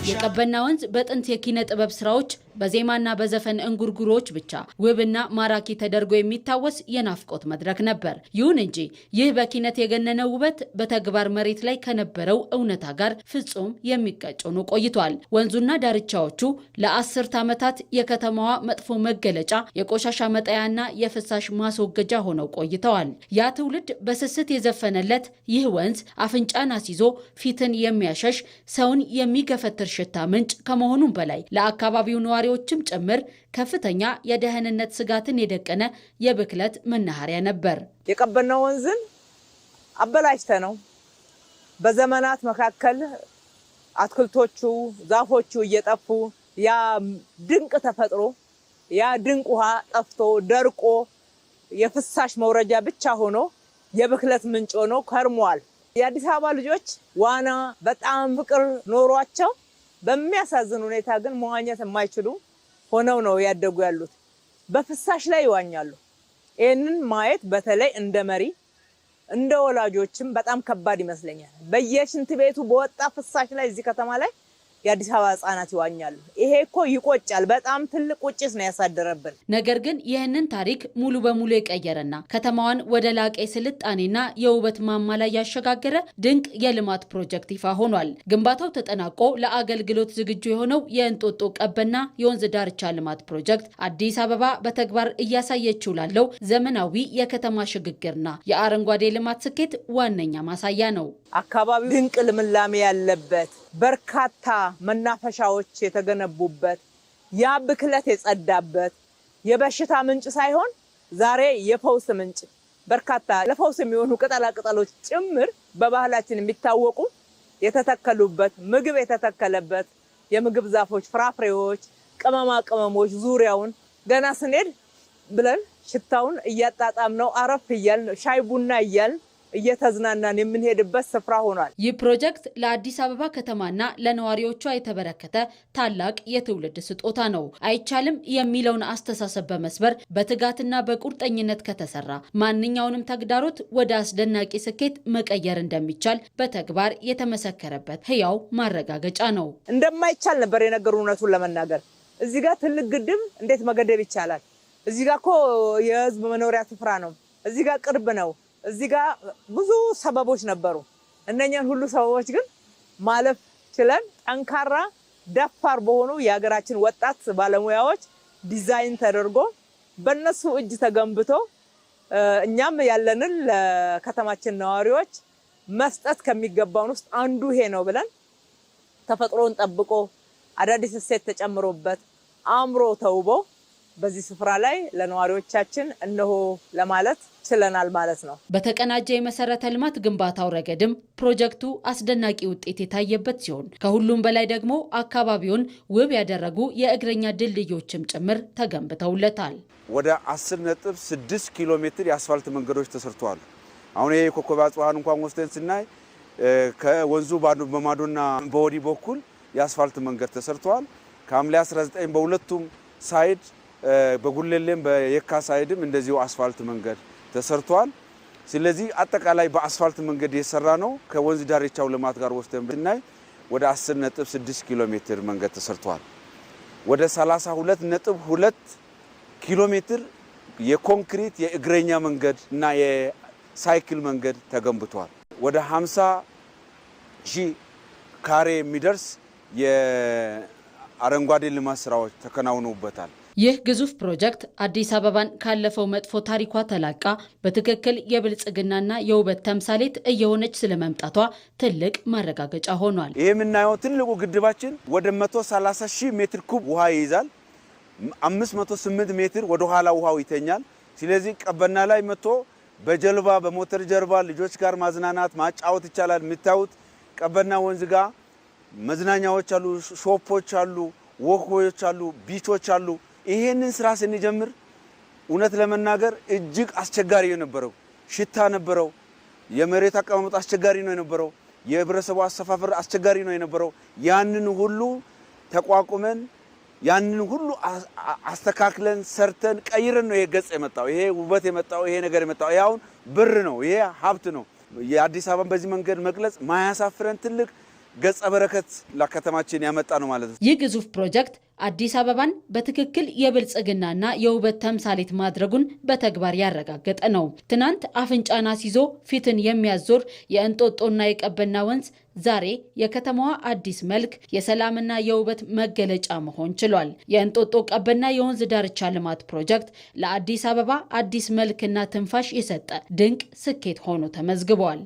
የቀበና ወንዝ በጥንት የኪነ ጥበብ ስራዎች በዜማና በዘፈን እንጉርጉሮች ብቻ ውብና ማራኪ ተደርጎ የሚታወስ የናፍቆት መድረክ ነበር። ይሁን እንጂ ይህ በኪነት የገነነው ውበት በተግባር መሬት ላይ ከነበረው እውነታ ጋር ፍጹም የሚጋጭ ሆኖ ቆይቷል። ወንዙና ዳርቻዎቹ ለአስርት ዓመታት የከተማዋ መጥፎ መገለጫ፣ የቆሻሻ መጣያና የፍሳሽ ማስወገጃ ሆነው ቆይተዋል። ያ ትውልድ በስስት የዘፈነለት ይህ ወንዝ አፍንጫን አስይዞ ፊትን የሚያሸሽ ሰውን የሚገፈትር ሽታ ምንጭ ከመሆኑም በላይ ለአካባቢው ነዋሪዎችም ጭምር ከፍተኛ የደህንነት ስጋትን የደቀነ የብክለት መናኸሪያ ነበር። የቀበና ወንዝን አበላሽተ ነው በዘመናት መካከል አትክልቶቹ ዛፎቹ እየጠፉ ያ ድንቅ ተፈጥሮ ያ ድንቅ ውሃ ጠፍቶ ደርቆ የፍሳሽ መውረጃ ብቻ ሆኖ የብክለት ምንጭ ሆኖ ከርሟል። የአዲስ አበባ ልጆች ዋና በጣም ፍቅር ኖሯቸው በሚያሳዝን ሁኔታ ግን መዋኘት የማይችሉ ሆነው ነው ያደጉ ያሉት። በፍሳሽ ላይ ይዋኛሉ። ይህንን ማየት በተለይ እንደ መሪ እንደ ወላጆችም በጣም ከባድ ይመስለኛል። በየሽንት ቤቱ በወጣ ፍሳሽ ላይ እዚህ ከተማ ላይ የአዲስ አበባ ህጻናት ይዋኛሉ። ይሄ እኮ ይቆጫል። በጣም ትልቅ ቁጭት ነው ያሳደረብን። ነገር ግን ይህንን ታሪክ ሙሉ በሙሉ የቀየረና ከተማዋን ወደ ላቀ ስልጣኔና የውበት ማማ ላይ ያሸጋገረ ድንቅ የልማት ፕሮጀክት ይፋ ሆኗል። ግንባታው ተጠናቆ ለአገልግሎት ዝግጁ የሆነው የእንጦጦ ቀበና የወንዝ ዳርቻ ልማት ፕሮጀክት አዲስ አበባ በተግባር እያሳየችው ላለው ዘመናዊ የከተማ ሽግግርና የአረንጓዴ ልማት ስኬት ዋነኛ ማሳያ ነው። አካባቢው ድንቅ ልምላሜ ያለበት በርካታ መናፈሻዎች የተገነቡበት ያ ብክለት የጸዳበት የበሽታ ምንጭ ሳይሆን ዛሬ የፈውስ ምንጭ በርካታ ለፈውስ የሚሆኑ ቅጠላ ቅጠሎች ጭምር በባህላችን የሚታወቁ የተተከሉበት ምግብ የተተከለበት የምግብ ዛፎች፣ ፍራፍሬዎች፣ ቅመማ ቅመሞች ዙሪያውን ገና ስንሄድ ብለን ሽታውን እያጣጣምነው አረፍ እያልን ሻይ ቡና እያልን እየተዝናናን የምንሄድበት ስፍራ ሆኗል። ይህ ፕሮጀክት ለአዲስ አበባ ከተማና ለነዋሪዎቿ የተበረከተ ታላቅ የትውልድ ስጦታ ነው። አይቻልም የሚለውን አስተሳሰብ በመስበር በትጋትና በቁርጠኝነት ከተሰራ ማንኛውንም ተግዳሮት ወደ አስደናቂ ስኬት መቀየር እንደሚቻል በተግባር የተመሰከረበት ህያው ማረጋገጫ ነው። እንደማይቻል ነበር የነገሩን። እውነቱን ለመናገር እዚህ ጋር ትልቅ ግድብ እንዴት መገደብ ይቻላል? እዚህ ጋር እኮ የህዝብ መኖሪያ ስፍራ ነው። እዚህ ጋር ቅርብ ነው። እዚህ ጋር ብዙ ሰበቦች ነበሩ። እነኛን ሁሉ ሰበቦች ግን ማለፍ ችለን ጠንካራ ደፋር በሆኑ የሀገራችን ወጣት ባለሙያዎች ዲዛይን ተደርጎ በእነሱ እጅ ተገንብቶ እኛም ያለንን ለከተማችን ነዋሪዎች መስጠት ከሚገባውን ውስጥ አንዱ ይሄ ነው ብለን ተፈጥሮን ጠብቆ አዳዲስ እሴት ተጨምሮበት አምሮ ተውቦ በዚህ ስፍራ ላይ ለነዋሪዎቻችን እነሆ ለማለት ችለናል ማለት ነው። በተቀናጀ የመሰረተ ልማት ግንባታው ረገድም ፕሮጀክቱ አስደናቂ ውጤት የታየበት ሲሆን ከሁሉም በላይ ደግሞ አካባቢውን ውብ ያደረጉ የእግረኛ ድልድዮችም ጭምር ተገንብተውለታል። ወደ 10.6 ኪሎ ሜትር የአስፋልት መንገዶች ተሰርተዋል። አሁን ይሄ ኮከብ አጽዋን እንኳን ወስደን ስናይ ከወንዙ በማዶና በወዲህ በኩል የአስፋልት መንገድ ተሰርተዋል። ከሐምሌ 19 በሁለቱም ሳይድ በጉለሌም በየካ ሳይድም እንደዚሁ አስፋልት መንገድ ተሰርቷል። ስለዚህ አጠቃላይ በአስፋልት መንገድ የሰራ ነው። ከወንዝ ዳርቻው ልማት ጋር ወስደን ብናይ ወደ 10.6 ኪሎ ሜትር መንገድ ተሰርቷል። ወደ 32.2 ኪሎ ሜትር የኮንክሪት የእግረኛ መንገድ እና የሳይክል መንገድ ተገንብቷል። ወደ 50 ሺህ ካሬ የሚደርስ የአረንጓዴ ልማት ስራዎች ተከናውነውበታል። ይህ ግዙፍ ፕሮጀክት አዲስ አበባን ካለፈው መጥፎ ታሪኳ ተላቃ በትክክል የብልጽግናና የውበት ተምሳሌት እየሆነች ስለመምጣቷ ትልቅ ማረጋገጫ ሆኗል። ይህ የምናየው ትልቁ ግድባችን ወደ 130 ሺህ ሜትር ኩብ ውሃ ይይዛል። 508 ሜትር ወደ ኋላ ውሃው ይተኛል። ስለዚህ ቀበና ላይ መጥቶ በጀልባ በሞተር ጀልባ ልጆች ጋር ማዝናናት ማጫወት ይቻላል። የምታዩት ቀበና ወንዝ ጋር መዝናኛዎች አሉ፣ ሾፖች አሉ፣ ወክዎች አሉ፣ ቢቾች አሉ። ይሄንን ስራ ስንጀምር እውነት ለመናገር እጅግ አስቸጋሪ የነበረው ሽታ ነበረው። የመሬት አቀማመጥ አስቸጋሪ ነው የነበረው። የህብረተሰቡ አሰፋፈር አስቸጋሪ ነው የነበረው። ያንን ሁሉ ተቋቁመን ያንን ሁሉ አስተካክለን ሰርተን ቀይረን ነው ይሄ ገጽ የመጣው። ይሄ ውበት የመጣው ይሄ ነገር የመጣው ይሄ አሁን ብር ነው። ይሄ ሀብት ነው። የአዲስ አበባን በዚህ መንገድ መግለጽ ማያሳፍረን ትልቅ ገጸ በረከት ለከተማችን ያመጣ ነው ማለት ነው። ይህ ግዙፍ ፕሮጀክት አዲስ አበባን በትክክል የብልጽግናና የውበት ተምሳሌት ማድረጉን በተግባር ያረጋገጠ ነው። ትናንት አፍንጫን አስይዞ ፊትን የሚያዞር የእንጦጦና የቀበና ወንዝ ዛሬ የከተማዋ አዲስ መልክ፣ የሰላምና የውበት መገለጫ መሆን ችሏል። የእንጦጦ ቀበና የወንዝ ዳርቻ ልማት ፕሮጀክት ለአዲስ አበባ አዲስ መልክና ትንፋሽ የሰጠ ድንቅ ስኬት ሆኖ ተመዝግቧል።